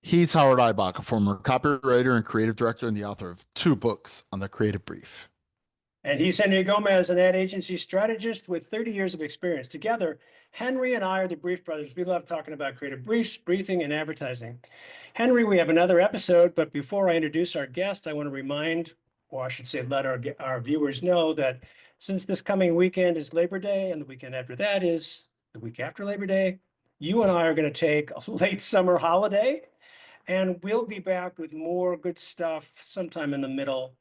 He's Howard Eibach, a former copywriter and creative director and the author of two books on the creative brief. And he's Henry Gomez, an ad agency strategist with 30 years of experience. Together, Henry and I are the Brief Brothers. We love talking about creative briefs, briefing, and advertising. Henry, we have another episode, but before I introduce our guest, I want to remind, or I should say, let our viewers know that since this coming weekend is Labor Day and the weekend after that is the week after Labor Day, you and I are going to take a late summer holiday, and we'll be back with more good stuff sometime in the middle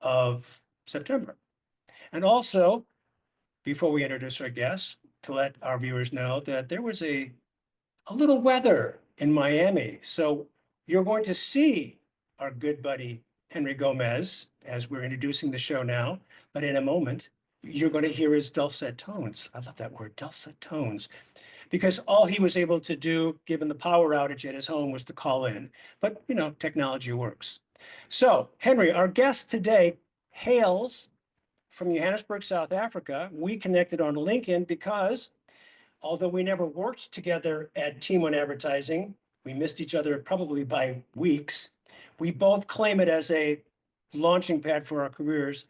of September. And also, before we introduce our guests, to let our viewers know that there was a little weather in Miami. So you're going to see our good buddy Henry Gomez as we're introducing the show now. But in a moment, you're going to hear his dulcet tones. I love that word, dulcet tones, because all he was able to do, given the power outage at his home, was to call in. But, you know, technology works. So, Henry, our guest today hails from Johannesburg, South Africa. We connected on LinkedIn because although we never worked together at Team One Advertising, we missed each other probably by weeks. We both claim it as a launching pad for our careers.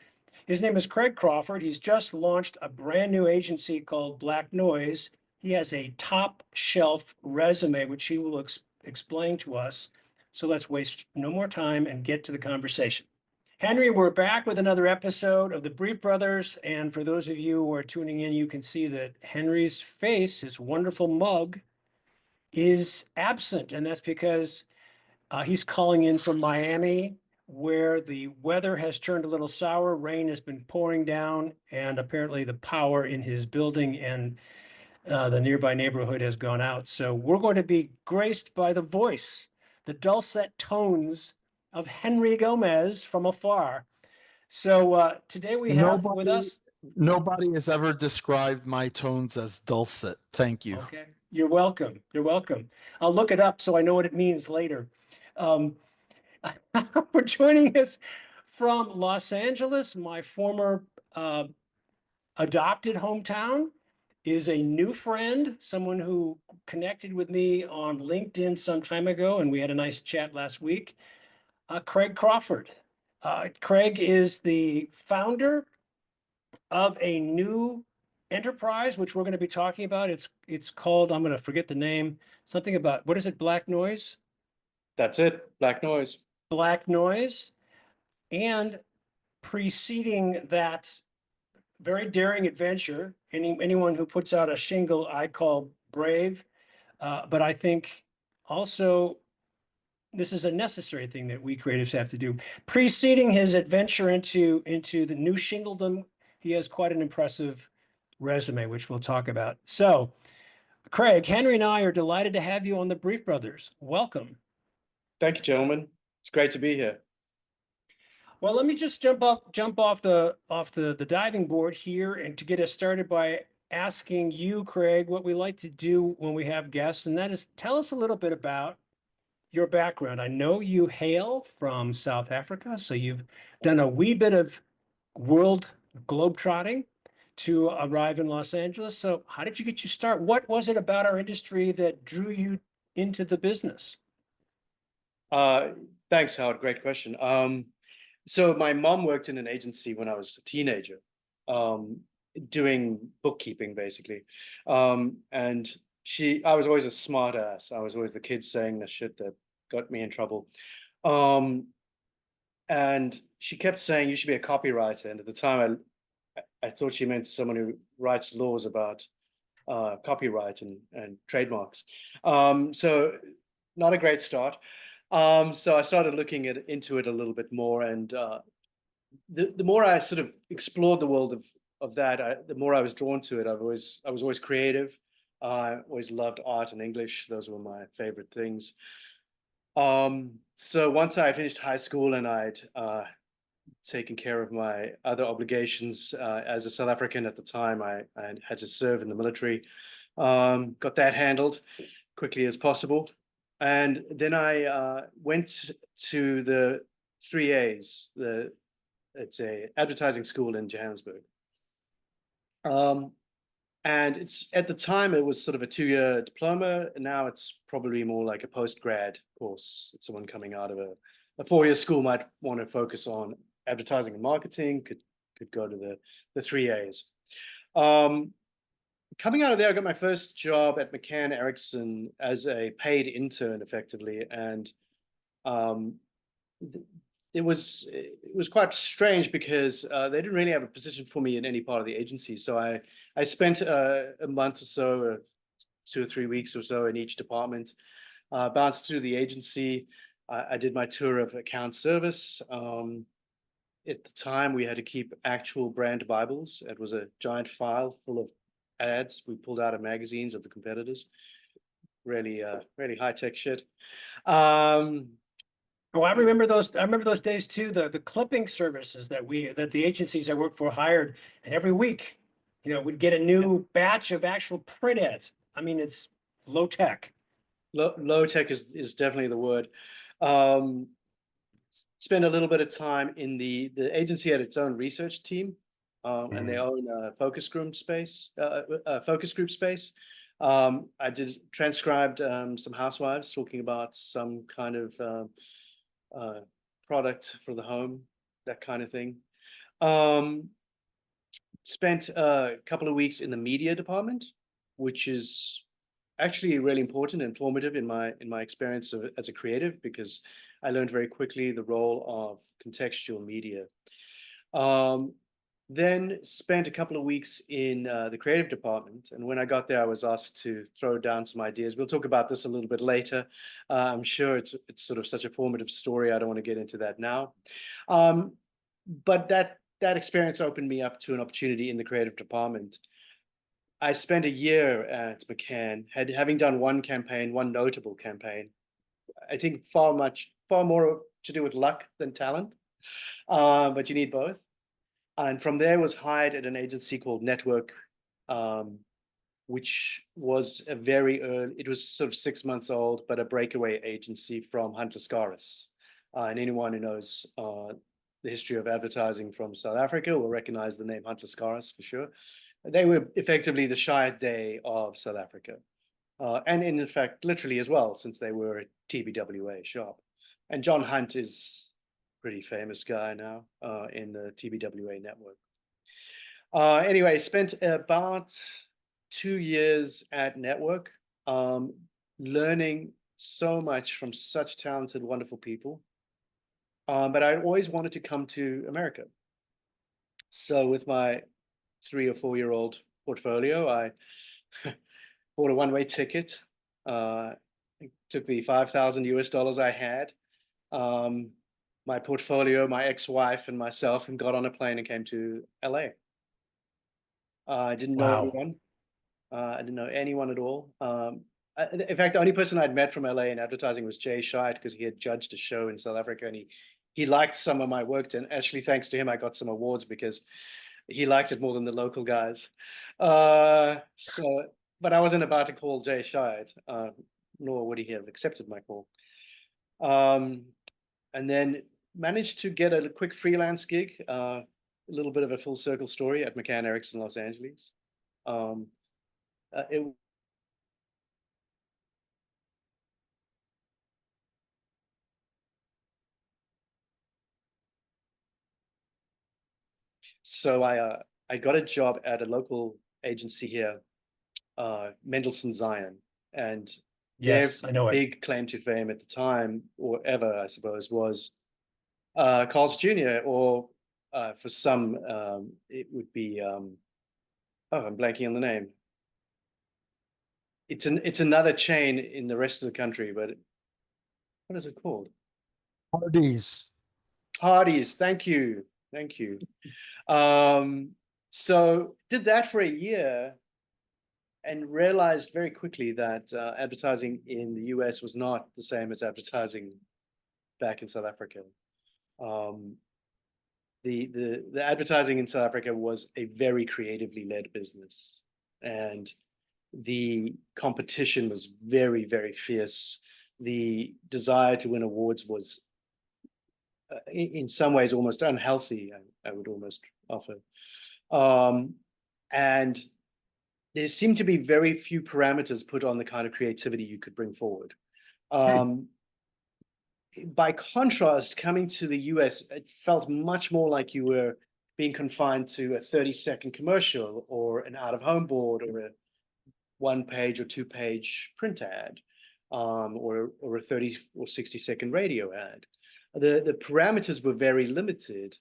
His name is Craig Crawford. He's just launched a brand new agency called Black Noise. He has a top shelf resume, which he will explain to us. So let's waste no more time and get to the conversation. Henry, we're back with another episode of the Brief Brothers. And for those of you who are tuning in, you can see that Henry's face, his wonderful mug, is absent. And that's because he's calling in from Miami, where the weather has turned a little sour. Rain has been pouring down, and apparently the power in his building and the nearby neighborhood has gone out. So we're going to be graced by the voice, the dulcet tones of Henry Gomez from afar. So today we have with Nobody, us. nobody has ever described my tones as dulcet. Thank you. Okay, you're welcome. You're welcome. I'll look it up so I know what it means later. Um, we're joining us from Los Angeles. My former adopted hometown is a new friend, someone who connected with me on LinkedIn some time ago, and we had a nice chat last week. Craig Crawford. Craig is the founder of a new enterprise, which we're going to be talking about. It's called, I'm going to forget the name, something about, what is it, Black Noise? That's it, Black Noise. Black Noise. And preceding that very daring adventure, anyone who puts out a shingle I call brave, but I think also this is a necessary thing that we creatives have to do. Preceding his adventure into the new shingledom, he has quite an impressive resume, which we'll talk about. So, Craig, Henry and I are delighted to have you on the Brief Brothers. Welcome. Thank you, gentlemen. It's great to be here. Well, let me just jump off the diving board here, and to get us started by asking you, Craig, what we like to do when we have guests, and that is tell us a little bit about your background. I know you hail from South Africa, so you've done a wee bit of world globetrotting to arrive in Los Angeles. So how did you get your start? What was it about our industry that drew you into the business? Thanks, Howard. Great question. So my mom worked in an agency when I was a teenager, doing bookkeeping basically. And I was always a smart ass. I was always the kid saying the shit that got me in trouble. And she kept saying, you should be a copywriter. And at the time, I thought she meant someone who writes laws about copyright and trademarks. So not a great start. So I started looking into it a little bit more, and the more I sort of explored the world of that, the more I was drawn to it. I was always creative. I always loved art and English. Those were my favorite things. So once I finished high school and I'd taken care of my other obligations as a South African at the time, I had to serve in the military. Got that handled quickly as possible. And then I went to the 3As. It's a advertising school in Johannesburg. And it's at the time it was sort of a 2-year diploma, and now it's probably more like a post-grad course. It's someone coming out of a 4-year school might want to focus on advertising and marketing, could go to the 3 A's. Coming out of there, I got my first job at McCann Erickson as a paid intern, effectively, and um, it was quite strange because they didn't really have a position for me in any part of the agency. So I spent a month or so, 2 or 3 weeks or so in each department, bounced through the agency. I did my tour of account service. At the time, we had to keep actual brand Bibles. It was a giant file full of ads we pulled out of magazines of the competitors. Really, really high tech shit. Oh, I remember those. I remember those days too. The clipping services that the agencies I worked for hired, and every week, we'd get a new batch of actual print ads. I mean, it's low tech. Low tech is definitely the word. Spent a little bit of time in the agency had its own research team, and they own a focus group space. I did transcribed some housewives talking about some kind of product for the home, that kind of thing. Spent a couple of weeks in the media department, which is actually really important and formative in my experience as a creative, because I learned very quickly the role of contextual media. Then spent a couple of weeks in the creative department, and when I got there, I was asked to throw down some ideas. We'll talk about this a little bit later. I'm sure it's sort of such a formative story. I don't want to get into that now, but that experience opened me up to an opportunity in the creative department. I spent a year at McCann, having done one notable campaign. I think far more to do with luck than talent, but you need both. And from there was hired at an agency called Network, which was it was sort of 6 months old, but a breakaway agency from Hunter Scaris. And anyone who knows the history of advertising from South Africa will recognize the name Hunter Scaris for sure. They were effectively the Shire Day of South Africa. And in fact, literally as well, since they were a TBWA shop. And John Hunt is pretty famous guy now in the TBWA network. Anyway, spent about 2 years at Network, learning so much from such talented, wonderful people. But I always wanted to come to America. So with my 3 or 4-year-old portfolio, I bought a one-way ticket, took the $5,000 I had, my portfolio, my ex-wife and myself, and got on a plane and came to LA. I didn't know anyone. I didn't know anyone at all. In fact, the only person I'd met from LA in advertising was Jay Scheidt, because he had judged a show in South Africa, and he liked some of my work. And actually, thanks to him, I got some awards because he liked it more than the local guys. But I wasn't about to call Jay Scheidt, nor would he have accepted my call. And then managed to get a quick freelance gig, a little bit of a full circle story at McCann Erickson, Los Angeles. So I got a job at a local agency here, Mendelssohn Zion, and Yes, their I know it. big claim to fame at the time, or ever, I suppose, was Carl's Jr., or for some, it would be, oh, I'm blanking on the name. It's another chain in the rest of the country, but what is it called? Hardee's. Hardee's, thank you. So did that for a year and realized very quickly that advertising in the US was not the same as advertising back in South Africa. The advertising in South Africa was a very creatively led business, and the competition was very, very fierce. The desire to win awards was in some ways almost unhealthy, I would almost offer. And there seemed to be very few parameters put on the kind of creativity you could bring forward. By contrast, coming to the US, it felt much more like you were being confined to a 30-second commercial or an out-of-home board or a 1-page or 2-page print ad, or a 30 or 60-second radio ad. The parameters were very limited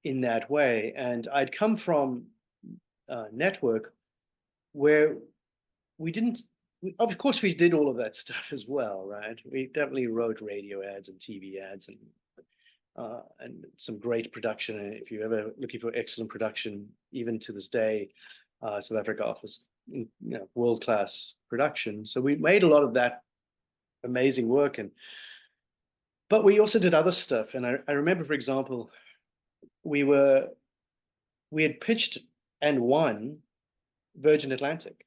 in that way. And I'd come from a network where we didn't, of course, we did all of that stuff as well, right? We definitely wrote radio ads and TV ads and some great production. And if you're ever looking for excellent production, even to this day, South Africa offers world-class production. So we made a lot of that amazing work, but we also did other stuff. And I remember, for example, we had pitched and won Virgin Atlantic.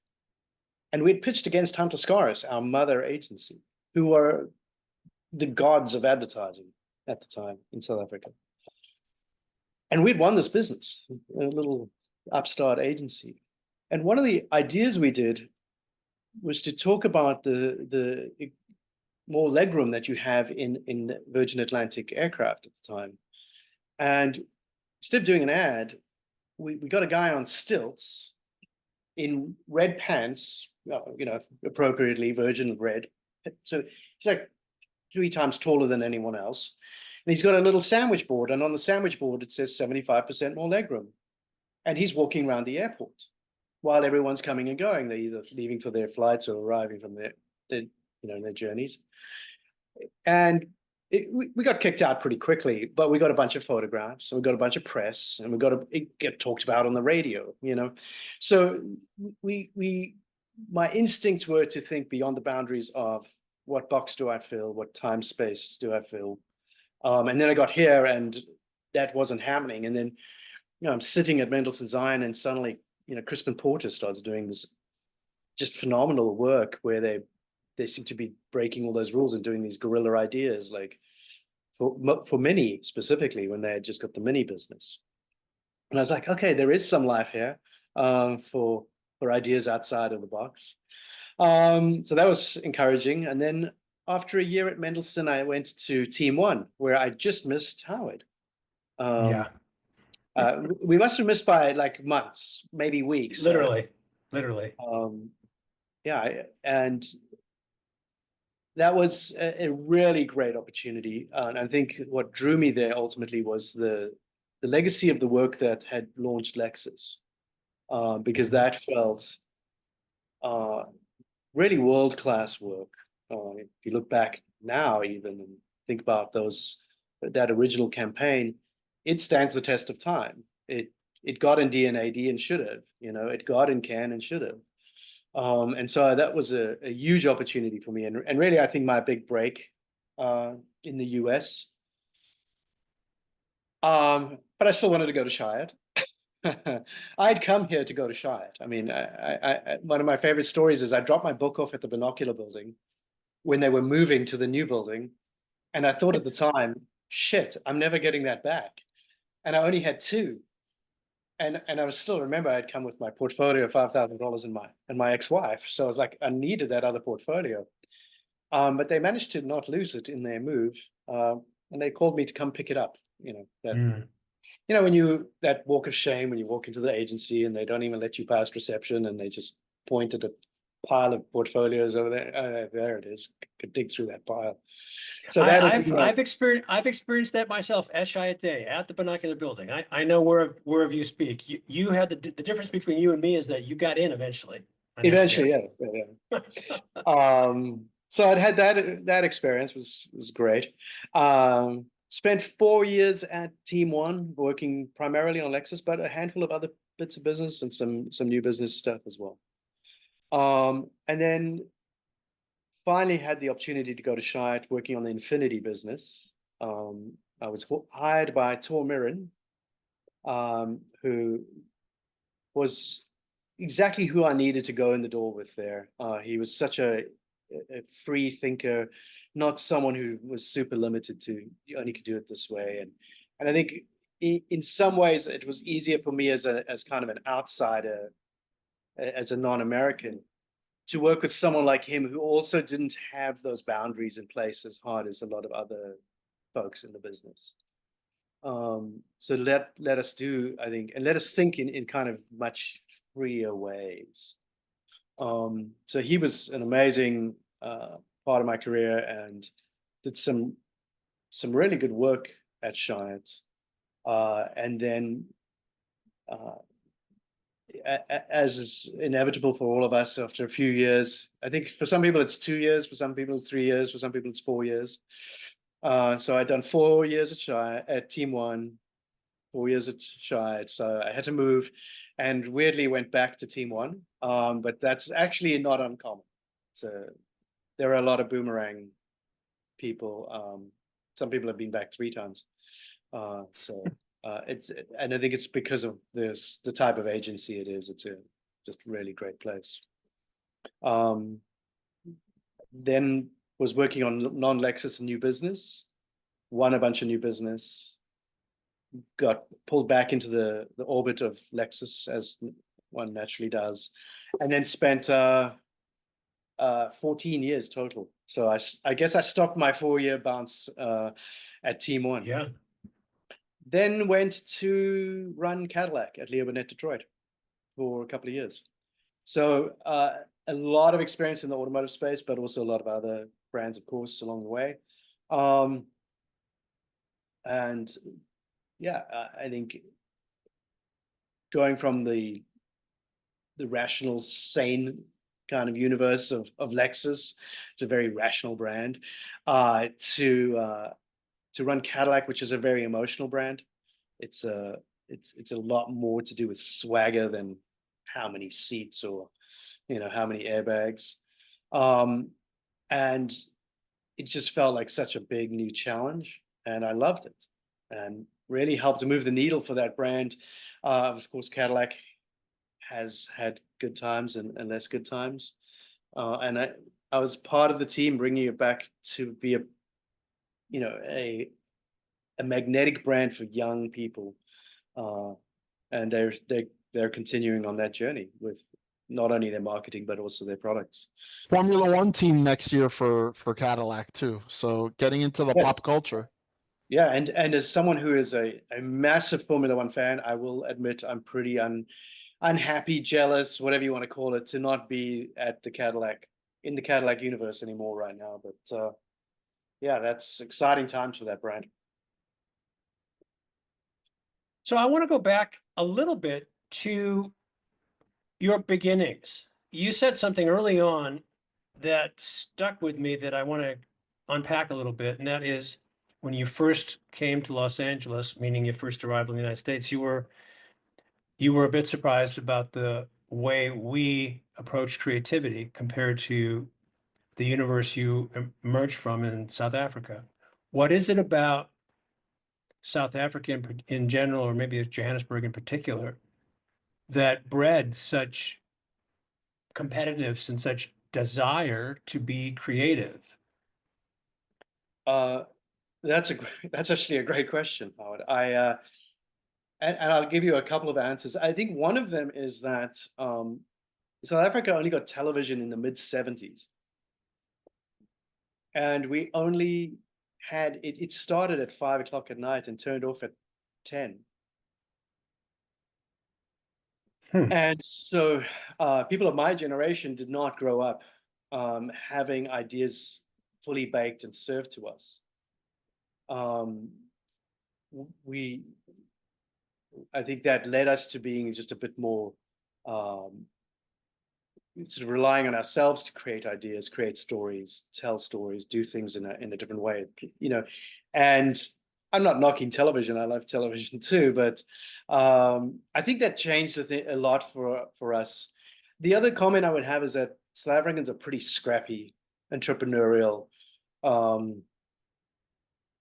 And we had pitched against Hunter Scaris, our mother agency, who were the gods of advertising at the time in South Africa. And we'd won this business, a little upstart agency. And one of the ideas we did was to talk about the more legroom that you have in Virgin Atlantic aircraft at the time. And instead of doing an ad, we got a guy on stilts in red pants, appropriately Virgin red. So he's like 3 times taller than anyone else. And he's got a little sandwich board. And on the sandwich board, it says 75% more legroom. And he's walking around the airport while everyone's coming and going. They're either leaving for their flights or arriving from their journeys. And we got kicked out pretty quickly, but we got a bunch of photographs, and we got a bunch of press, and it get talked about on the radio, So my instincts were to think beyond the boundaries of what box do I fill, what time space do I fill, and then I got here, and that wasn't happening. And then, I'm sitting at Mendelssohn Zion, and suddenly, Crispin Porter starts doing this just phenomenal work where they seem to be breaking all those rules and doing these guerrilla ideas, like for Mini specifically, when they had just got the Mini business. And I was like, okay, there is some life here for ideas outside of the box. So that was encouraging. And then after a year at Mendelssohn, I went to Team One, where I just missed Howard. We must have missed by like months, maybe weeks. Literally. And that was a really great opportunity. And I think what drew me there ultimately was the legacy of the work that had launched Lexus, because that felt really world-class work. If you look back now even and think about that original campaign, it stands the test of time. It got in D&AD and should have, it got in Cannes and should have. And so that was a huge opportunity for me. And really, I think my big break in the US. But I still wanted to go to Chiat. I'd come here to go to Chiat. I mean, one of my favorite stories is I dropped my book off at the Binocular Building when they were moving to the new building. And I thought at the time, shit, I'm never getting that back. And I only had 2. And I still remember I'd come with my portfolio of $5,000 and my ex-wife. So I was like, I needed that other portfolio. But they managed to not lose it in their move. And they called me to come pick it up. When that walk of shame, when you walk into the agency and they don't even let you past reception and they just point at a pile of portfolios over there. There it is. Could dig through that pile. So I've experienced that myself at Chiat Day at the Binocular Building. I know whereof you speak. You had the difference between you and me is that you got in eventually. Eventually, yeah. So I'd had that experience was great. Spent 4 years at Team One, working primarily on Lexus, but a handful of other bits of business and some new business stuff as well. And then finally had the opportunity to go to Chiat working on the Infinity business. I was hired by Tor Mirren, who was exactly who I needed to go in the door with there. He was such a free thinker, not someone who was super limited to you only could do it this way. And I think in some ways it was easier for me as kind of an outsider as a non-American, to work with someone like him who also didn't have those boundaries in place as hard as a lot of other folks in the business. So let us do, I think, and let us think in kind of much freer ways. So he was an amazing part of my career and did some really good work at Chiat. And then as is inevitable for all of us, after a few years, I think for some people it's 2 years, for some people it's 3 years, for some people it's 4 years. So I'd done 4 years at Team One, 4 years at Chiat. So I had to move, and weirdly went back to Team One. But that's actually not uncommon. So there are a lot of boomerang people. Some people have been back 3 times. And I think it's because of the type of agency it is. It's a just really great place. Then was working on non-Lexus and new business, won a bunch of new business, got pulled back into the orbit of Lexus as one naturally does, and then spent 14 years total. So I guess I stopped my 4-year bounce at Team One. Yeah. Then went to run Cadillac at Leo Burnett Detroit for a couple of years. So a lot of experience in the automotive space, but also a lot of other brands, of course, along the way. And yeah, I think going from the rational, sane kind of universe of Lexus, it's a very rational brand, to run Cadillac, which is a very emotional brand. It's a lot more to do with swagger than how many seats or how many airbags, and it just felt like such a big new challenge, and I loved it, and really helped to move the needle for that brand. Of course, Cadillac has had good times and less good times, and I was part of the team bringing it back to be a magnetic brand for young people, and they're continuing on that journey with not only their marketing but also their products. Formula One team next year for Cadillac too. So getting into the pop culture. Yeah, and as someone who is a massive Formula One fan, I will admit I'm pretty unhappy, jealous, whatever you want to call it, to not be at in the Cadillac universe anymore right now. But yeah, that's exciting times for that brand. So I want to go back a little bit to your beginnings. You said something early on that stuck with me that I want to unpack a little bit, and that is when you first came to Los Angeles, meaning your first arrival in the United States, you were a bit surprised about the way we approach creativity compared to the universe you emerged from in South Africa. What is it about South Africa in general, or maybe Johannesburg in particular, that bred such competitiveness and such desire to be creative? That's actually a great question, Howard. And I'll give you a couple of answers. I think one of them is that South Africa only got television in the mid-70s. And we only had, it started at 5 o'clock at night and turned off at 10. And so people of my generation did not grow up having ideas fully baked and served to us. I think that led us to being just a bit more sort of relying on ourselves to create ideas, create stories, tell stories, do things in a different way, And I'm not knocking television; I love television too. But I think that changed a lot for us. The other comment I would have is that South Africans are pretty scrappy, entrepreneurial.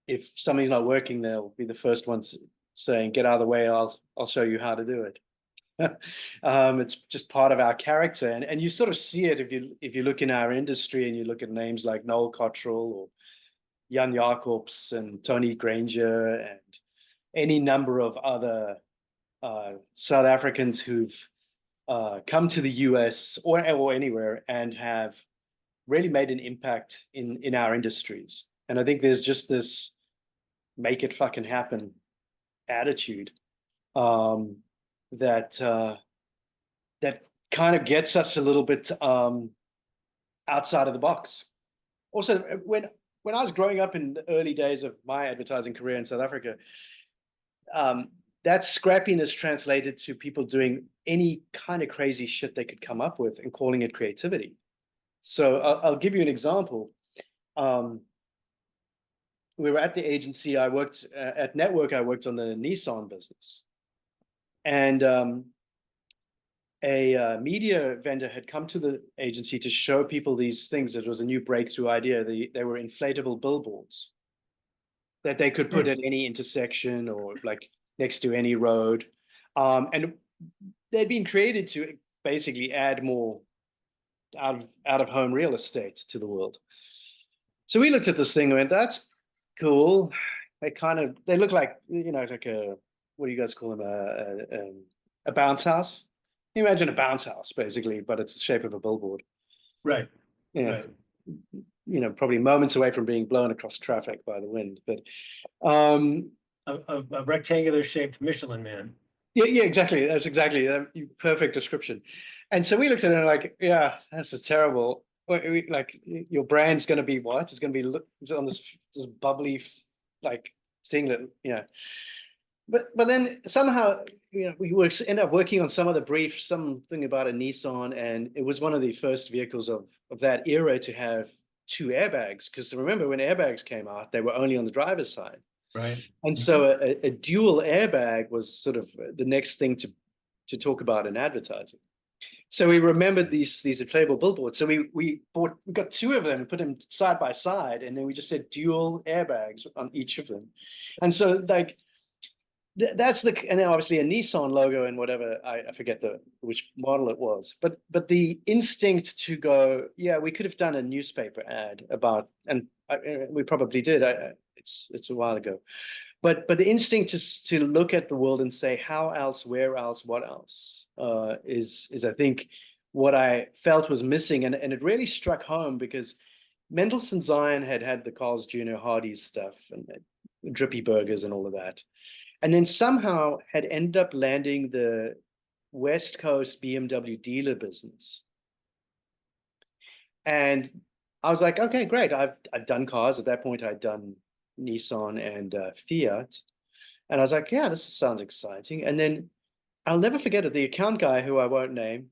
If something's not working, they'll be the first ones saying, "Get out of the way! I'll show you how to do it." It's just part of our character, and you sort of see it if you look in our industry and you look at names like Noel Cottrell or Jan Jacobs and Tony Granger and any number of other South Africans who've come to the US or anywhere and have really made an impact in our industries. And I think there's just this make it fucking happen attitude that that kind of gets us a little bit outside of the box. Also, when I was growing up in the early days of my advertising career in South Africa, that scrappiness translated to people doing any kind of crazy shit they could come up with and calling it creativity. So I'll give you an example. We were at the agency. I worked at Network. I worked on the Nissan business, and a media vendor had come to the agency to show people these things. It was a new breakthrough idea. They were inflatable billboards that they could put at any intersection or like next to any road, and they'd been created to basically add more out of home real estate to the world. So we looked at this thing and went, that's cool. They look like, like a, what do you guys call them? A bounce house. You imagine a bounce house basically, but it's the shape of a billboard. Right. Yeah. Right. Probably moments away from being blown across traffic by the wind, but A rectangular shaped Michelin man. yeah, exactly. That's exactly perfect description. And so we looked at it and like, yeah, this is terrible. Like your brand's going to be what? It's going to be on this bubbly like thing that But then somehow we end up working on some of the briefs, something about a Nissan, and it was one of the first vehicles of that era to have 2 airbags. Because remember when airbags came out, they were only on the driver's side. Right. And so a dual airbag was sort of the next thing to talk about in advertising. So we remembered these inflatable billboards. So we got 2 of them and put them side by side, and then we just said dual airbags on each of them. And so like that's and then obviously a Nissan logo and whatever, I forget which model it was, but the instinct to go, yeah, we could have done a newspaper ad about, and we probably did. It's a while ago, but the instinct to look at the world and say how else, where else, what else is I think what I felt was missing, and it really struck home because Mendelssohn Zion had the Carl's Jr. Hardee's stuff and Drippy Burgers and all of that. And then somehow had ended up landing the West Coast BMW dealer business. And I was like, okay, great. I've done cars. At that point, I'd done Nissan and Fiat. And I was like, yeah, this sounds exciting. And then I'll never forget it. The account guy, who I won't name,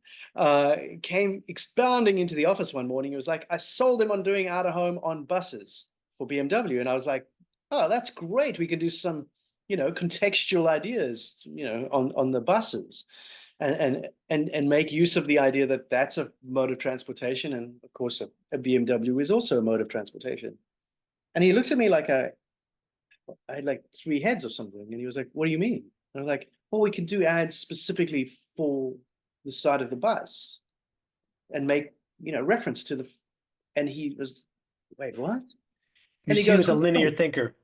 came expounding into the office one morning. He was like, I sold him on doing out of home on buses for BMW. And I was like, oh, that's great. We can do some contextual ideas, on the buses, and make use of the idea that that's a mode of transportation, and of course a BMW is also a mode of transportation. And he looked at me like I had like 3 heads or something, and he was like, "What do you mean?" And I was like, "Well, we could do ads specifically for the side of the bus, and make reference to the." And he was, "Wait, what?" And he was a linear thinker.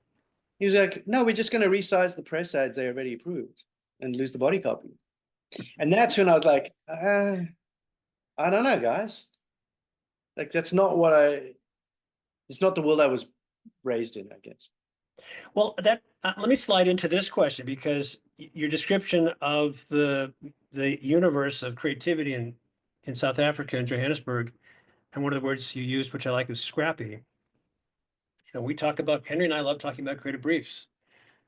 He was like, no, we're just going to resize the press ads they already approved and lose the body copy. And that's when I was like, I don't know, guys. Like, it's not the world I was raised in, I guess. Well, let me slide into this question, because your description of the universe of creativity in South Africa and Johannesburg, and one of the words you used, which I like, is scrappy. We talk about, Henry and I love talking about creative briefs.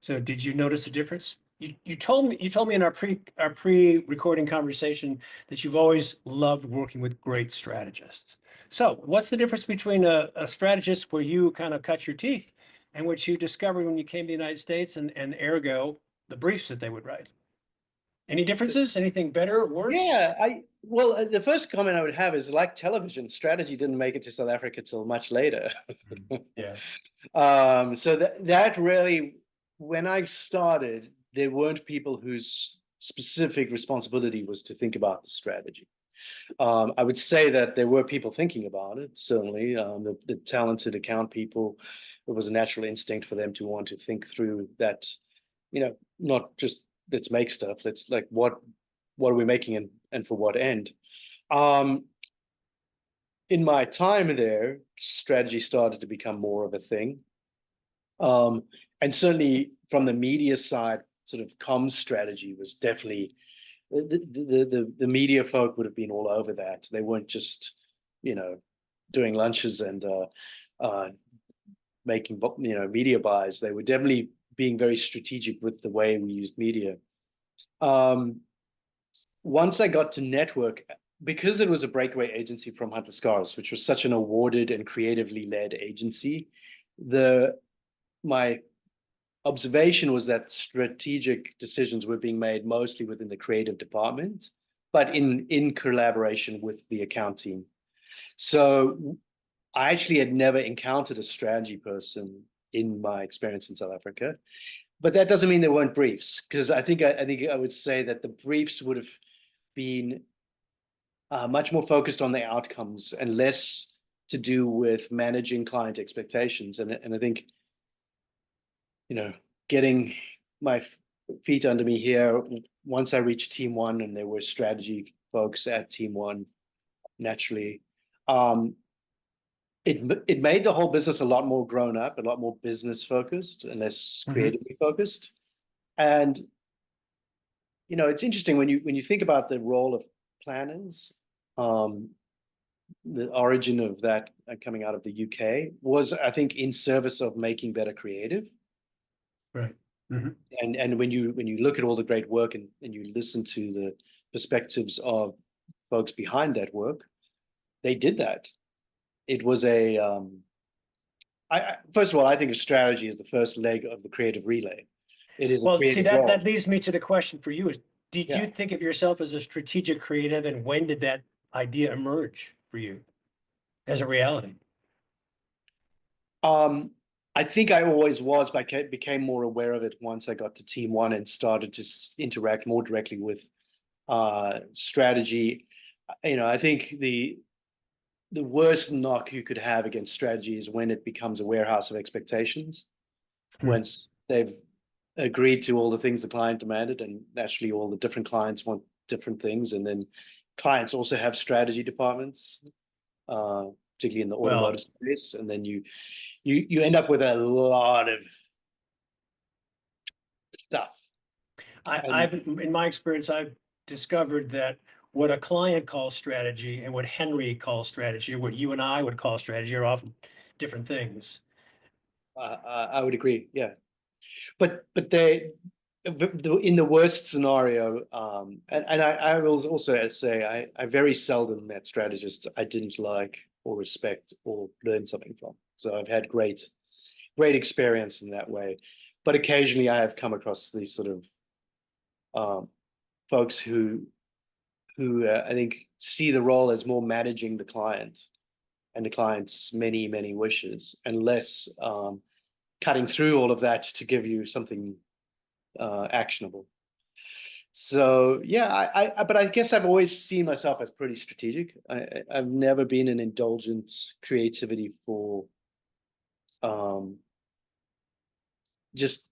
So did you notice a difference? You told me in our pre-recording conversation that you've always loved working with great strategists. So what's the difference between a strategist where you kind of cut your teeth and what you discovered when you came to the United States, and ergo the briefs that they would write? Any differences? Anything better or worse? Yeah, well, the first comment I would have is, like television, strategy didn't make it to South Africa till much later. Yeah. So that really, when I started, there weren't people whose specific responsibility was to think about the strategy. I would say that there were people thinking about it, certainly. The talented account people, it was a natural instinct for them to want to think through that, not just let's make stuff. Let's like, what are we making, and and for what end. In my time there, strategy started to become more of a thing. And certainly from the media side, sort of comms strategy was definitely the media folk would have been all over that. They weren't just, doing lunches and making, media buys. They were definitely being very strategic with the way we used media. Once I got to network, because it was a breakaway agency from Hunter Scars, which was such an awarded and creatively led agency, my observation was that strategic decisions were being made mostly within the creative department, but in collaboration with the account team. So I actually had never encountered a strategy person in my experience in South Africa, but that doesn't mean there weren't briefs, because I think I would say that the briefs would have been much more focused on the outcomes and less to do with managing client expectations. And I think, getting my feet under me here, once I reached Team One and there were strategy folks at Team One, naturally, it made the whole business a lot more grown up, a lot more business focused and less creatively focused. And it's interesting when you think about the role of planners. The origin of that coming out of the UK was, I think, in service of making better creative. Right. And when you look at all the great work and you listen to the perspectives of folks behind that work, they did that. It was first of all, I think of strategy as the first leg of the creative relay. It is Well, see, role. that leads me to the question for you is, did Yeah. you think of yourself as a strategic creative, and when did that idea emerge for you as a reality? I think I always was, but I became more aware of it once I got to Team One and started to interact more directly with strategy. I think the worst knock you could have against strategy is when it becomes a warehouse of expectations. Once they've agreed to all the things the client demanded, and naturally all the different clients want different things, and then clients also have strategy departments, particularly in the automotive space, and then you end up with a lot of stuff. In my experience, I've discovered that what a client calls strategy and what Henry calls strategy, or what you and I would call strategy, are often different things. I would agree, yeah. But in the worst scenario, and I will also say I very seldom met strategists I didn't like or respect or learn something from. So I've had great experience in that way. But occasionally I have come across these sort of folks who I think see the role as more managing the client and the client's many, many wishes, and less cutting through all of that to give you something actionable. So yeah, but I guess I've always seen myself as pretty strategic. I've never been an indulgent creativity for just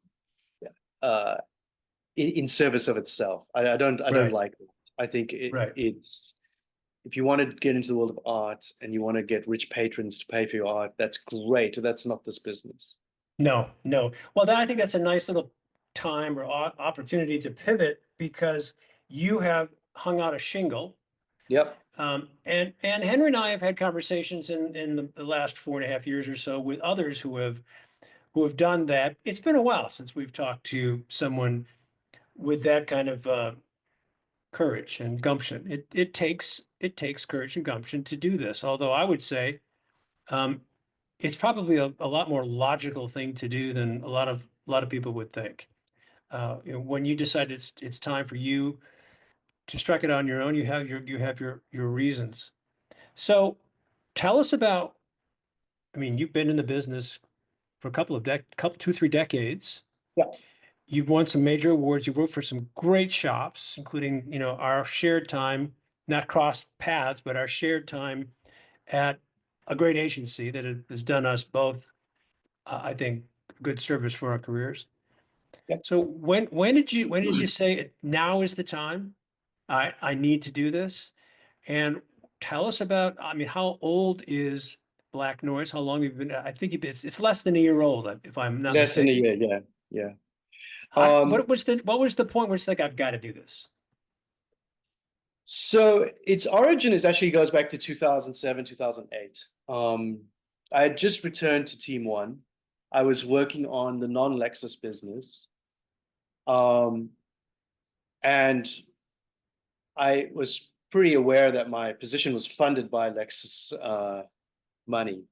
in service of itself. I don't like it. I think it's, if you want to get into the world of art and you want to get rich patrons to pay for your art, that's great. That's not this business. No. Well, I think that's a nice little time or opportunity to pivot, because you have hung out a shingle. Yep. And Henry and I have had conversations in the last 4.5 years or so with others who have done that. It's been a while since we've talked to someone with that kind of courage and gumption. It takes courage and gumption to do this. Although I would say it's probably a lot more logical thing to do than a lot of people would think. When you decide it's time for you to strike it on your own, you have your reasons. So tell us about, I mean, you've been in the business for a couple, 2-3 decades. Yeah. You've won some major awards. You've worked for some great shops, including, our shared time, not crossed paths, but our shared time at a great agency that has done us both, I think, good service for our careers. Yep. So when did you say now is the time? I need to do this. And tell us about, I mean, how old is Black Noise? How long have you been, I think it's less than a year old, if I'm not Less than a mistaken. year, yeah. What was the point where it's like, I've got to do this? So its origin is actually goes back to 2007, 2008. I had just returned to Team One. I was working on the non-Lexus business. And I was pretty aware that my position was funded by Lexus money.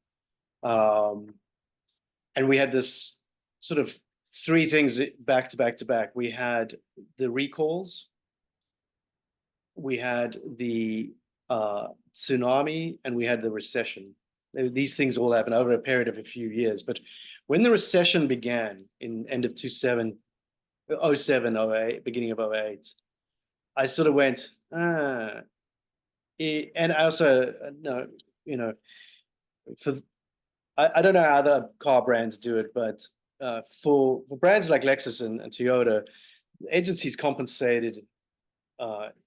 And we had this sort of three things back to back to back. We had the recalls, we had the tsunami, and we had the recession. These things all happened over a period of a few years. But when the recession began in end of 07, 08, beginning of 08, I sort of went, and I also know, for I don't know how other car brands do it, but for brands like Lexus and Toyota, agencies compensated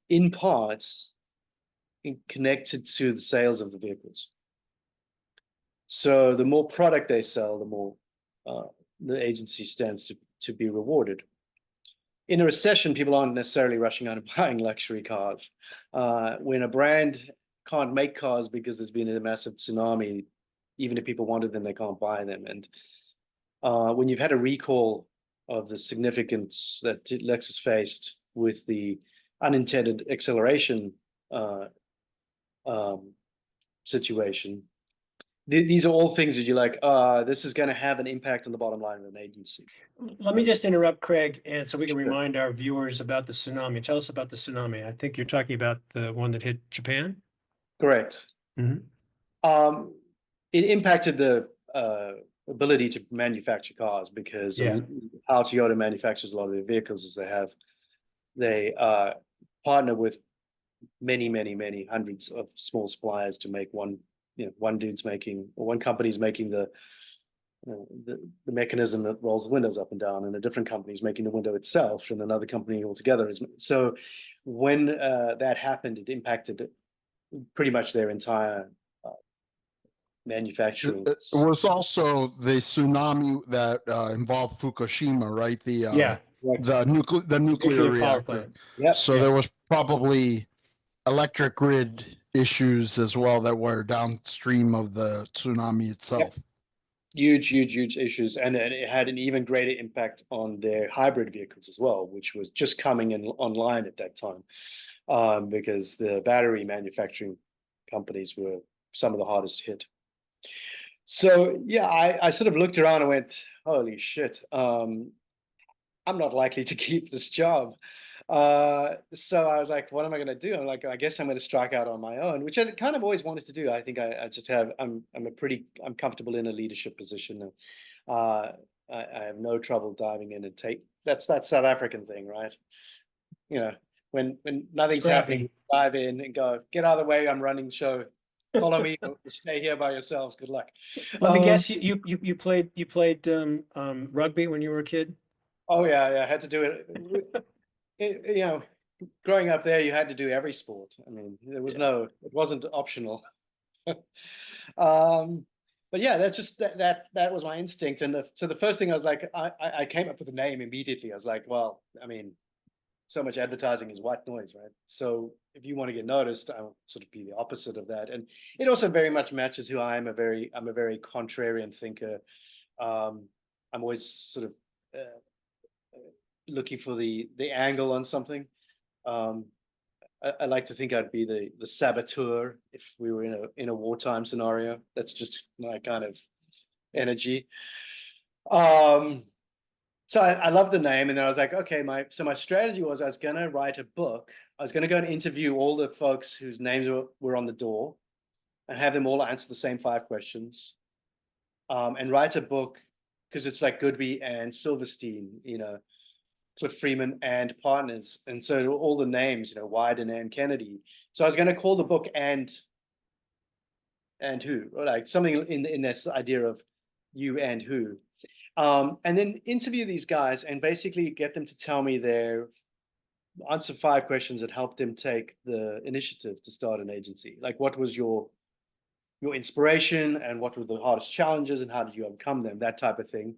in parts connected to the sales of the vehicles. So the more product they sell, the more the agency stands to be rewarded. In a recession, people aren't necessarily rushing out and buying luxury cars. When a brand can't make cars because there's been a massive tsunami, even if people wanted them, they can't buy them. And when you've had a recall of the significance that Lexus faced with the unintended acceleration situation, these are all things that you're like, this is going to have an impact on the bottom line of an agency. Let me just interrupt, Craig, and so we can Sure. remind our viewers about the tsunami. Tell us about the tsunami. I think you're talking about the one that hit Japan. Correct. Mhm. It impacted the ability to manufacture cars because Yeah. how Toyota manufactures a lot of their vehicles is they partner with many hundreds of small suppliers to make one. One dude's making, or one company's making the mechanism that rolls the windows up and down, and a different company's making the window itself, and another company altogether is. So when that happened, it impacted pretty much their entire manufacturing. It was also the tsunami that involved Fukushima, right? Yeah. The nuclear Nuclear power reactor. plant. Yep. So Yeah. there was probably electric grid issues as well that were downstream of the tsunami itself. Huge issues, and it had an even greater impact on their hybrid vehicles as well, which was just coming in online at that time, because the battery manufacturing companies were some of the hardest hit. So yeah, I sort of looked around and went, holy shit, I'm not likely to keep this job. So I was like, what am I going to do? I'm like, I guess I'm going to strike out on my own, which I kind of always wanted to do. I think I just have, I'm comfortable in a leadership position. I have no trouble diving in and that's that South African thing, right? When nothing's Scrappy. happening, dive in and go, get out of the way. I'm running the show. Follow me. Or stay here by yourselves. Good luck. Let me guess, you played rugby when you were a kid? Oh yeah, I had to do it. Growing up there, you had to do every sport. I mean, there was it wasn't optional. But yeah, that's just that was my instinct. And so the first thing I was like, I came up with a name immediately. I was like, well, I mean, so much advertising is white noise, right? So if you want to get noticed, I'll sort of be the opposite of that. And it also very much matches who I am. I'm a very contrarian thinker. I'm always sort of looking for the angle on something. I like to think I'd be the saboteur if we were in a wartime scenario. That's just my kind of energy. So I love the name, and then I was like, okay, my strategy was I was going to write a book. I was going to go and interview all the folks whose names were on the door and have them all answer the same 5 questions, and write a book, because it's like Goodby and Silverstein, Cliff Freeman and partners. And so all the names, Wide and Ann Kennedy. So I was going to call the book and who, or like something in this idea of you and who. And then interview these guys and basically get them to tell me their answer 5 questions that helped them take the initiative to start an agency. Like, what was your inspiration, and what were the hardest challenges, and how did you overcome them? That type of thing.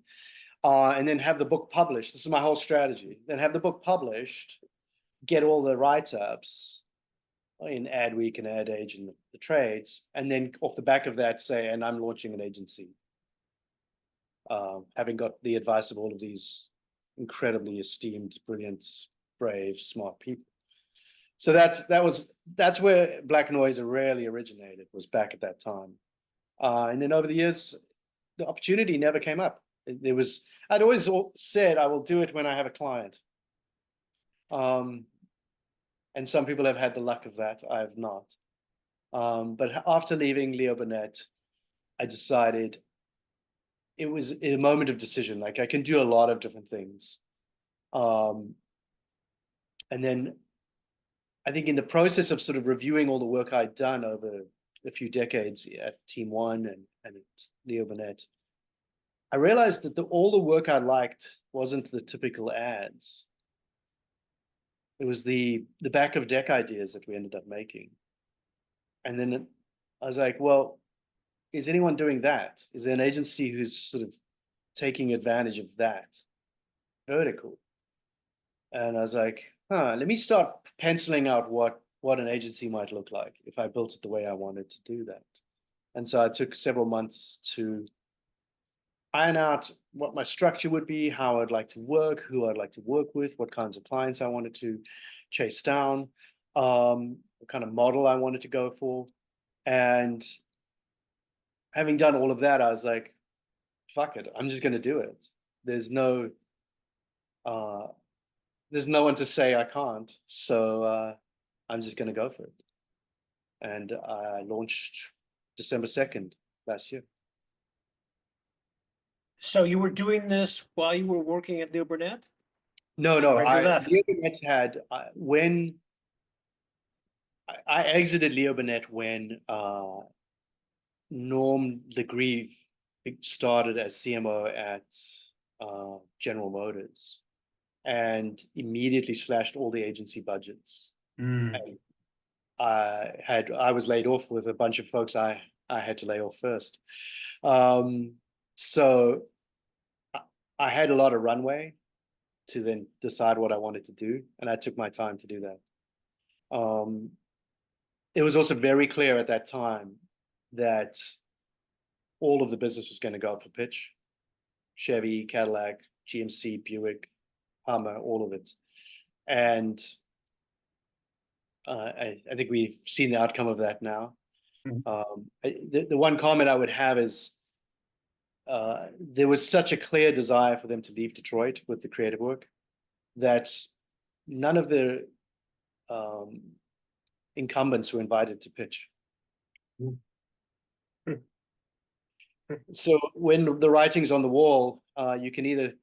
And then have the book published. This is my whole strategy. Then have the book published, get all the write-ups in Adweek and Ad Age and the trades, and then off the back of that say, and I'm launching an agency. Having got the advice of all of these incredibly esteemed, brilliant, brave, smart people. So that's where Black Noise really originated, was back at that time. And then over the years, the opportunity never came up. I'd always said I will do it when I have a client. And some people have had the luck of that. I have not. But after leaving Leo Burnett, I decided it was a moment of decision. Like, I can do a lot of different things. And then I think in the process of sort of reviewing all the work I'd done over a few decades at Team One and at Leo Burnett, I realized that all the work I liked wasn't the typical ads. It was the back of deck ideas that we ended up making. And then I was like, well, is anyone doing that? Is there an agency who's sort of taking advantage of that vertical? And I was like, let me start penciling out what an agency might look like if I built it the way I wanted to do that. And so I took several months to iron out what my structure would be, how I'd like to work, who I'd like to work with, what kinds of clients I wanted to chase down, what kind of model I wanted to go for. And having done all of that, I was like, fuck it, I'm just going to do it. There's no one to say I can't. So I'm just going to go for it. And I launched December 2nd last year. So you were doing this while you were working at Leo Burnett? No. Or had you left? Leo Burnett had, when I exited Leo Burnett when Norm Legrieve started as CMO at General Motors, and immediately slashed all the agency budgets. And I was laid off with a bunch of folks I had to lay off first. So I had a lot of runway to then decide what I wanted to do, and I took my time to do that. It was also very clear at that time that all of the business was going to go up for pitch. Chevy, Cadillac, GMC, Buick, Hummer, all of it. And I think we've seen the outcome of that now. The one comment I would have is there was such a clear desire for them to leave Detroit with the creative work that none of the incumbents were invited to pitch. So when the writing's on the wall, you can either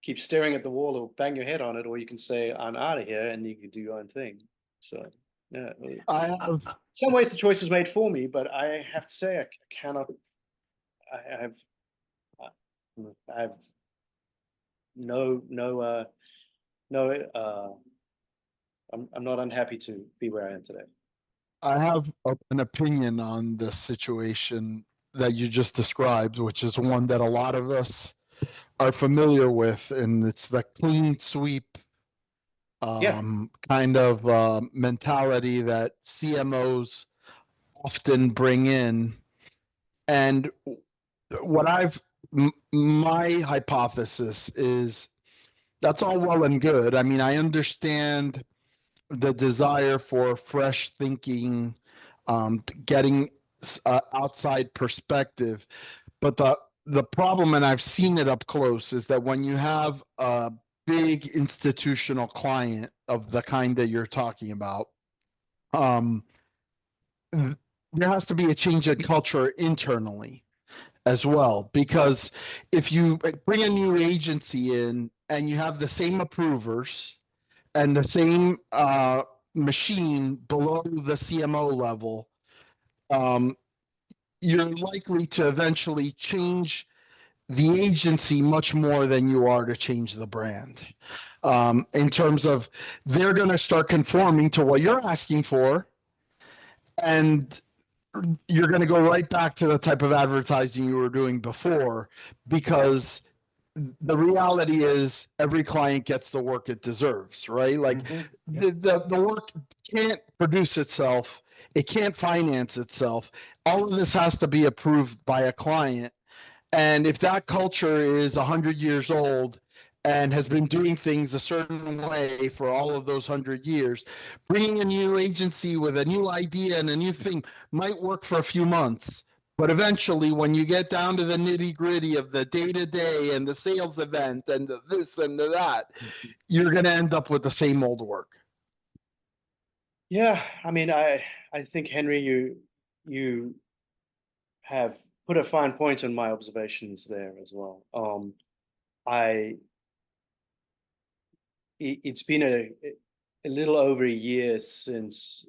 keep staring at the wall or bang your head on it, or you can say, I'm out of here, and you can do your own thing. So, yeah. In some ways, the choice was made for me, but I have to say, I cannot. I have I'm not unhappy to be where I am today. I have an opinion on the situation that you just described, which is one that a lot of us are familiar with, and it's the clean sweep kind of mentality that CMOs often bring in. And my hypothesis is that's all well and good. I mean, I understand the desire for fresh thinking, getting outside perspective, but the problem, and I've seen it up close, is that when you have a big institutional client of the kind that you're talking about, there has to be a change in culture internally as well, because if you bring a new agency in and you have the same approvers and the same machine below the CMO level, you're likely to eventually change the agency much more than you are to change the brand. In terms of they're going to start conforming to what you're asking for, and you're going to go right back to the type of advertising you were doing before, because the reality is every client gets the work it deserves, right? Like the work can't produce itself. It can't finance itself. All of this has to be approved by a client. And if that culture is 100 years old and has been doing things a certain way for all of those 100 years, bringing a new agency with a new idea and a new thing might work for a few months. But eventually, when you get down to the nitty gritty of the day to day and the sales event and the this and the that, you're going to end up with the same old work. Yeah, I mean, I think, Henry, you have put a fine point on my observations there as well. It's been a little over a year since,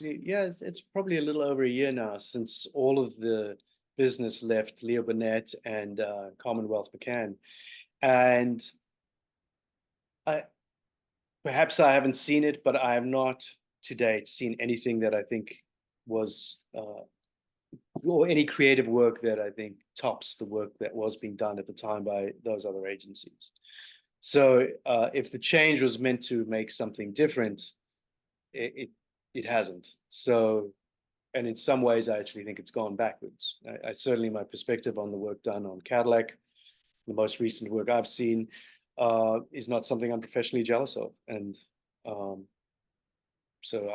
yeah, it's probably a little over a year now since all of the business left Leo Burnett and Commonwealth McCann. And perhaps I haven't seen it, but I have not to date seen anything that I think was, or any creative work that I think tops the work that was being done at the time by those other agencies. So if the change was meant to make something different, it hasn't. So, and in some ways, I actually think it's gone backwards. I certainly, my perspective on the work done on Cadillac, the most recent work I've seen, is not something I'm professionally jealous of. And so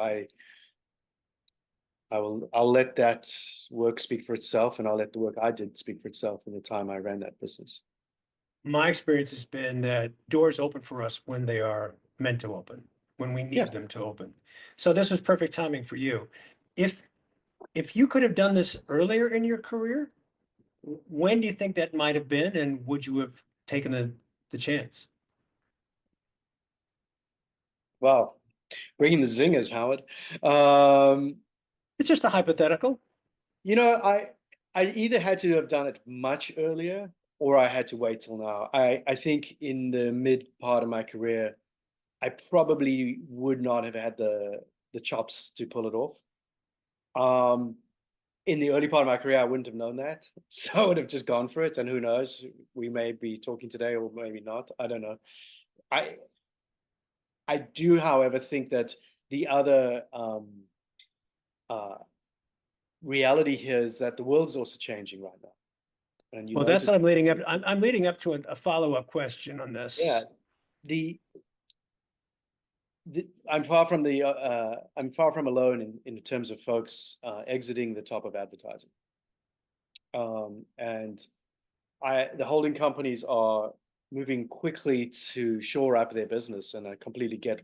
I'll let that work speak for itself, and I'll let the work I did speak for itself in the time I ran that business. My experience has been that doors open for us when they are meant to open, when we need them to open. So this was perfect timing for you. If you could have done this earlier in your career, when do you think that might have been, and would you have taken the chance? Wow, bringing the zingers, Howard. It's just a hypothetical. You know, I either had to have done it much earlier, or I had to wait till now. I think in the mid part of my career, I probably would not have had the chops to pull it off. In the early part of my career, I wouldn't have known that, so I would have just gone for it. And who knows, we may be talking today, or maybe not. I don't know. I do, however, think that the other reality here is that the world is also changing right now. And well, that's what I'm leading up. I'm leading up to a follow-up question on this. Yeah, I'm far from alone in terms of folks exiting the top of advertising. And the holding companies are moving quickly to shore up their business, and I completely get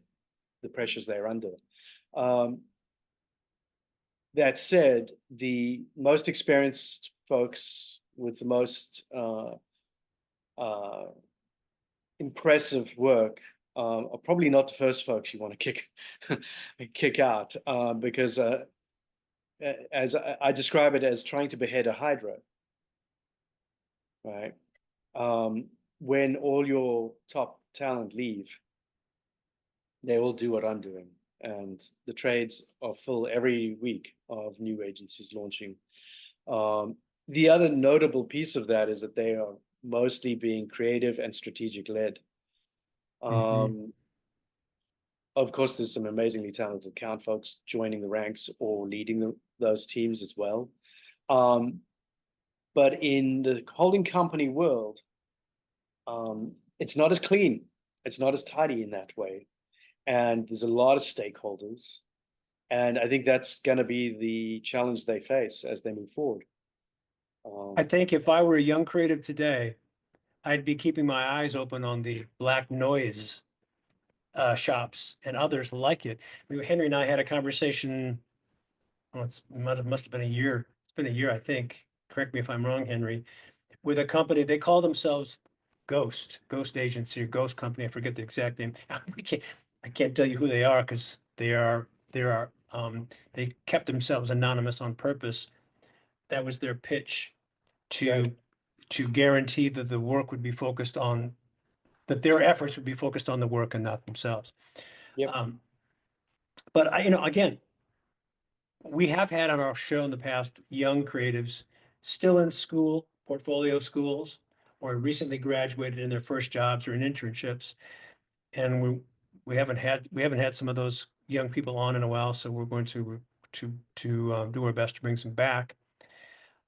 the pressures they're under. That said, the most experienced folks with the most impressive work are probably not the first folks you want to kick out, because as I describe it, as trying to behead a hydra, right? When all your top talent leave, they will do what I'm doing, and the trades are full every week of new agencies launching. The other notable piece of that is that they are mostly being creative and strategic led. Of course, there's some amazingly talented account folks joining the ranks or leading those teams as well. But in the holding company world, it's not as clean. It's not as tidy in that way. And there's a lot of stakeholders. And I think that's going to be the challenge they face as they move forward. I think if I were a young creative today, I'd be keeping my eyes open on the black noise shops and others like it. I mean, Henry and I had a conversation, well, it must have been a year. It's been a year, I think. Correct me if I'm wrong, Henry. With a company, they call themselves Ghost Agency or Ghost Company. I forget the exact name. I can't tell you who they are because they kept themselves anonymous on purpose. That was their pitch to to guarantee that the work would be focused on, that their efforts would be focused on the work and not themselves. Yep. But again, we have had on our show in the past young creatives still in school, portfolio schools, or recently graduated in their first jobs or in internships. And we haven't had some of those young people on in a while, so we're going to do our best to bring some back.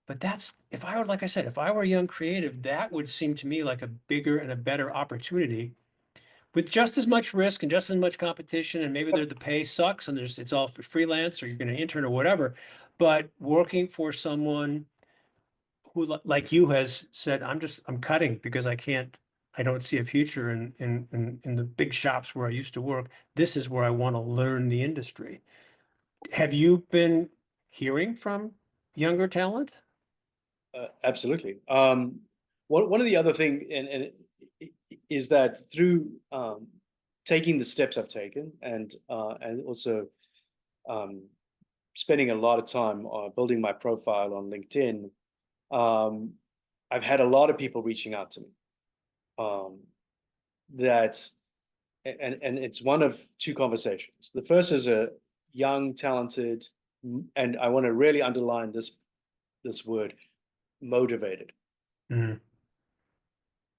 But that's, if I were, like I said, if I were a young creative, that would seem to me like a bigger and a better opportunity with just as much risk and just as much competition, and maybe the pay sucks and it's all for freelance or you're going to intern or whatever, but working for someone who, like you, has said, I'm cutting because I don't see a future in the big shops where I used to work. This is where I want to learn the industry. Have you been hearing from younger talent? Absolutely. One of the other thing, and is that through taking the steps I've taken and also spending a lot of time building my profile on LinkedIn, I've had a lot of people reaching out to me. And it's one of two conversations. The first is a young, talented, and I want to really underline this word, motivated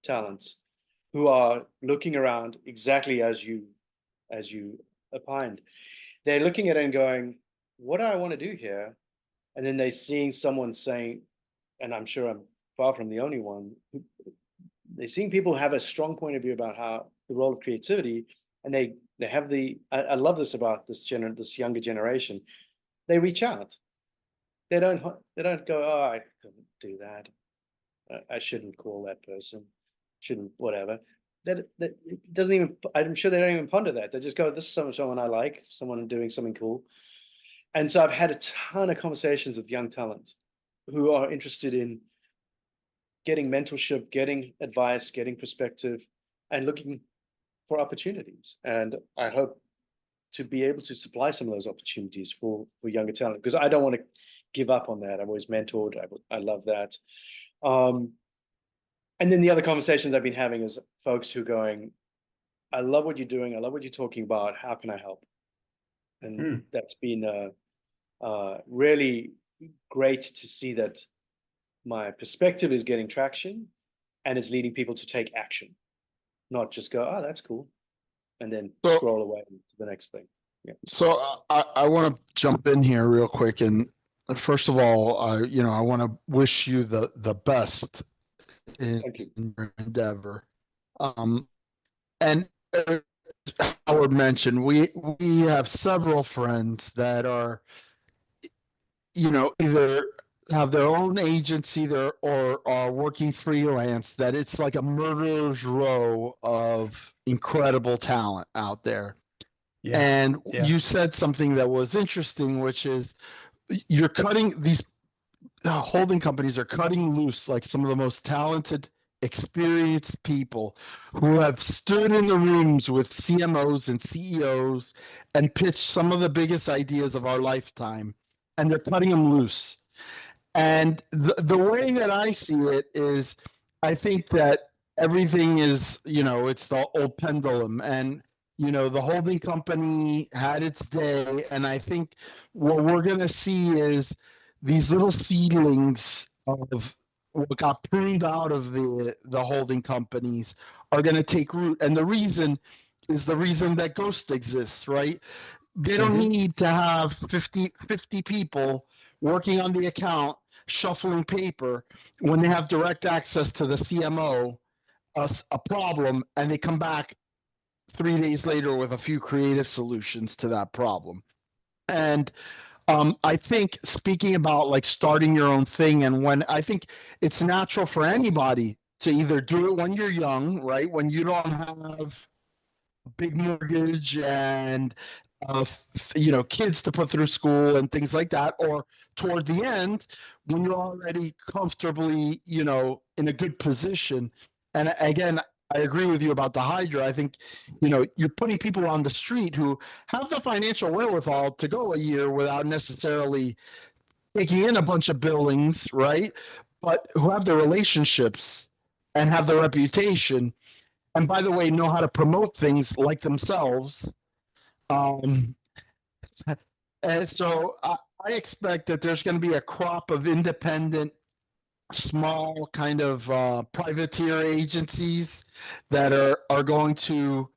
talents, who are looking around exactly as you opined. They're looking at it and going, what do I want to do here? And then they're seeing someone saying, and I'm sure I'm far from the only one, they're seeing people have a strong point of view about how the role of creativity, and they have I love this about this younger generation. They reach out. They don't go, oh, I couldn't do that. I shouldn't call that person. Shouldn't, whatever. That it doesn't even, I'm sure they don't even ponder that. They just go, this is someone I like, someone doing something cool. And so I've had a ton of conversations with young talent who are interested in getting mentorship, getting advice, getting perspective, and looking for opportunities. And I hope to be able to supply some of those opportunities for younger talent, because I don't want to give up on that. I've always mentored. I love that. And then the other conversations I've been having is folks who are going, I love what you're doing. I love what you're talking about. How can I help? And that's been really great to see that my perspective is getting traction and is leading people to take action, not just go, oh, that's cool, and then scroll away to the next thing. Yeah. So I want to jump in here real quick, and first of all, I want to wish you the best in your endeavor. And Howard mentioned, we have several friends that are, either have their own agency there or are working freelance, that it's like a murderer's row of incredible talent out there. Yeah. And you said something that was interesting, which is you're cutting these holding companies are cutting loose like some of the most talented, experienced people who have stood in the rooms with CMOs and CEOs and pitched some of the biggest ideas of our lifetime, and they're cutting them loose. And the way that I see it is, I think that everything is, it's the old pendulum, and the holding company had its day, and I think what we're going to see is these little seedlings of what got pruned out of the holding companies are going to take root. And the reason is the reason that Ghost exists, right? They don't need to have 50 people working on the account, shuffling paper, when they have direct access to the CMO, a problem, and they come back 3 days later with a few creative solutions to that problem. And I think, speaking about like starting your own thing, and when I think it's natural for anybody to either do it when you're young, right? When you don't have a big mortgage and kids to put through school and things like that, or toward the end when you're already comfortably, in a good position. And again, I agree with you about the Hydra. I think, you're putting people on the street who have the financial wherewithal to go a year without necessarily taking in a bunch of billings, right? but who have the relationships and have the reputation, and by the way, know how to promote things like themselves. Um, and so I expect that there's going to be a crop of independent, small kind of privateer agencies that are going to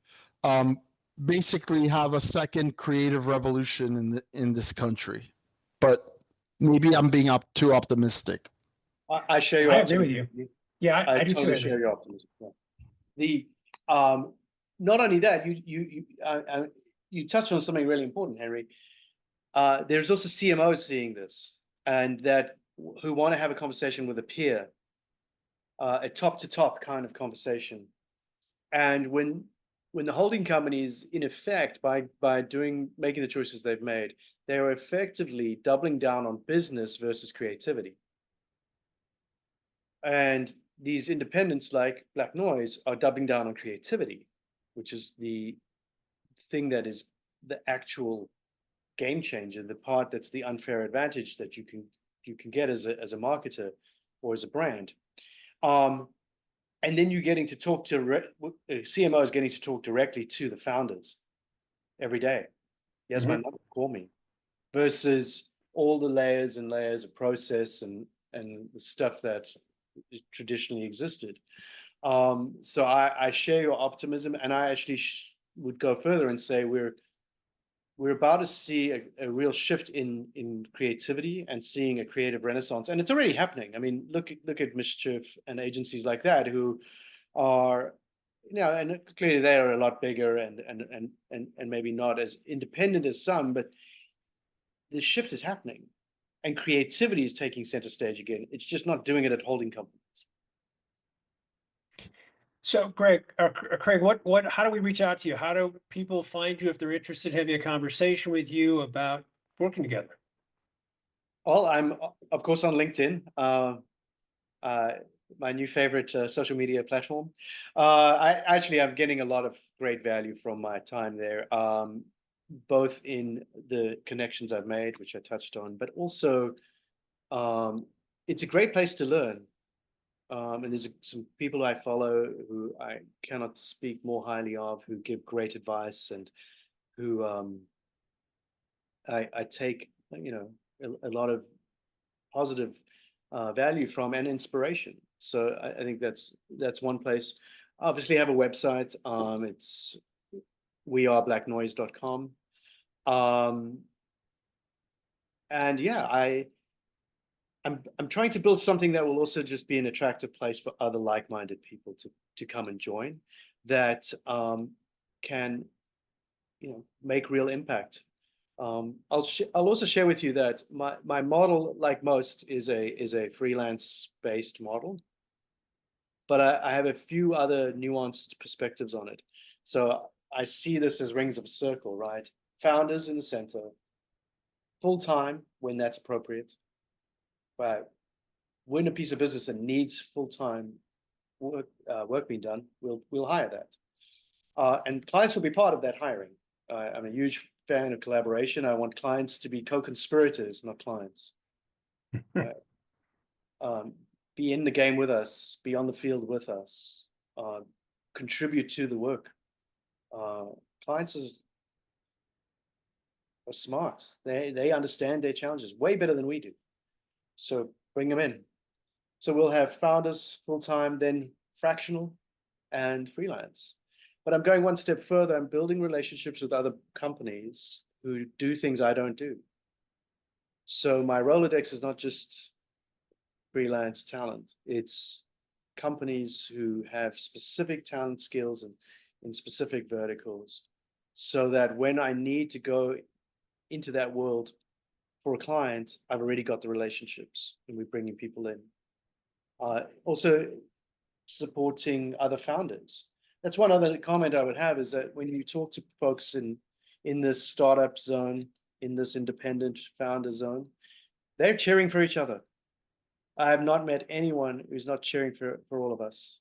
um, basically have a second creative revolution in this country. But maybe I'm being too optimistic. I share your I agree with you. optimism. Yeah, I I do too, totally Henry. share your optimism. Yeah. The not only that, you touched on something really important, Henry. There's also CMOs seeing this, and that who want to have a conversation with a peer, a top-to-top kind of conversation. And when the holding companies, in effect, by making the choices they've made, they are effectively doubling down on business versus creativity. And these independents like Black Noise are doubling down on creativity, which is the thing that is the actual game changer, the part that's the unfair advantage that you can get as a marketer or as a brand. And then you're getting to talk to CMO is getting to talk directly to the founders every day. Here's my number, call me. Versus all the layers and layers of process and the stuff that traditionally existed. So I share your optimism, and I actually would go further and say we're about to see a real shift in creativity and seeing a creative renaissance, and it's already happening. I mean, look at Mischief and agencies like that who are, and clearly they are a lot bigger and maybe not as independent as some, but the shift is happening, and creativity is taking center stage again. It's just not doing it at holding companies. So, Greg, Craig, how do we reach out to you? How do people find you if they're interested in having a conversation with you about working together? Well, I'm of course on LinkedIn, my new favorite social media platform. I'm getting a lot of great value from my time there, both in the connections I've made, which I touched on, but also it's a great place to learn. And there's some people I follow who I cannot speak more highly of, who give great advice and who I take, a lot of positive value from and inspiration. So I think that's one place. Obviously, I have a website. It's weareblacknoise.com. And yeah, I'm trying to build something that will also just be an attractive place for other like-minded people to come and join, that can make real impact. I'll also share with you that my model, like most, is a freelance based model, but I have a few other nuanced perspectives on it. So I see this as rings of a circle, right? Founders in the center, full time when that's appropriate. But when a piece of business that needs full-time work being done, we'll hire that, and clients will be part of that hiring. I'm a huge fan of collaboration. I want clients to be co-conspirators, not clients. Be in the game with us, be on the field with us, contribute to the work. Clients are smart. They understand their challenges way better than we do. So bring them in. So we'll have founders full-time, then fractional and freelance. But I'm going one step further. I'm building relationships with other companies who do things I don't do. So my Rolodex is not just freelance talent. It's companies who have specific talent skills and in specific verticals, so that when I need to go into that world for a client, I've already got the relationships and we're bringing people in. Also supporting other founders. That's one other comment I would have, is that when you talk to folks in this startup zone, in this independent founder zone, they're cheering for each other. I have not met anyone who's not cheering for all of us.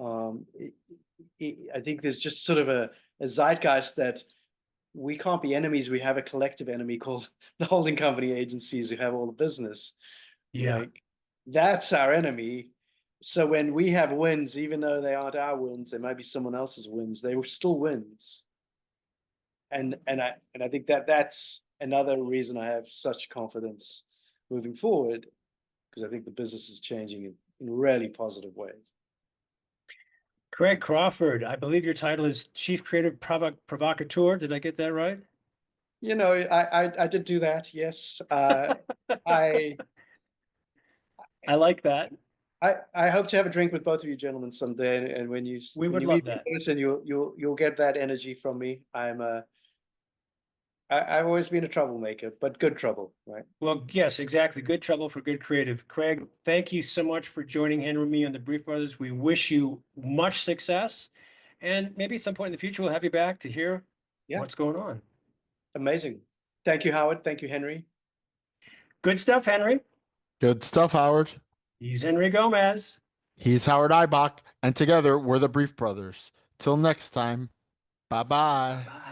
I think there's just sort of a zeitgeist that we can't be enemies. We have a collective enemy called the holding company agencies who have all the business. Yeah. That's our enemy. So when we have wins, even though they aren't our wins, they might be someone else's wins, they were still wins. And I think that's another reason I have such confidence moving forward, because I think the business is changing in really positive ways. Craig Crawford, I believe your title is Chief Creative Provocateur. Did I get that right? You know, I did do that, yes. I like that. I hope to have a drink with both of you gentlemen someday, and when you We would you love meet me that. in person, you'll get that energy from me. I've always been a troublemaker, but good trouble, right? Well, yes, exactly. Good trouble for good creative. Craig, thank you so much for joining Henry and me on the Brief Brothers. We wish you much success, and maybe at some point in the future we'll have you back to hear Yeah. what's going on. Amazing. Thank you, Howard. Thank you, Henry. Good stuff, Henry. Good stuff, Howard. He's Henry Gomez. He's Howard Eibach, and together we're the Brief Brothers. Till next time, bye-bye. Bye.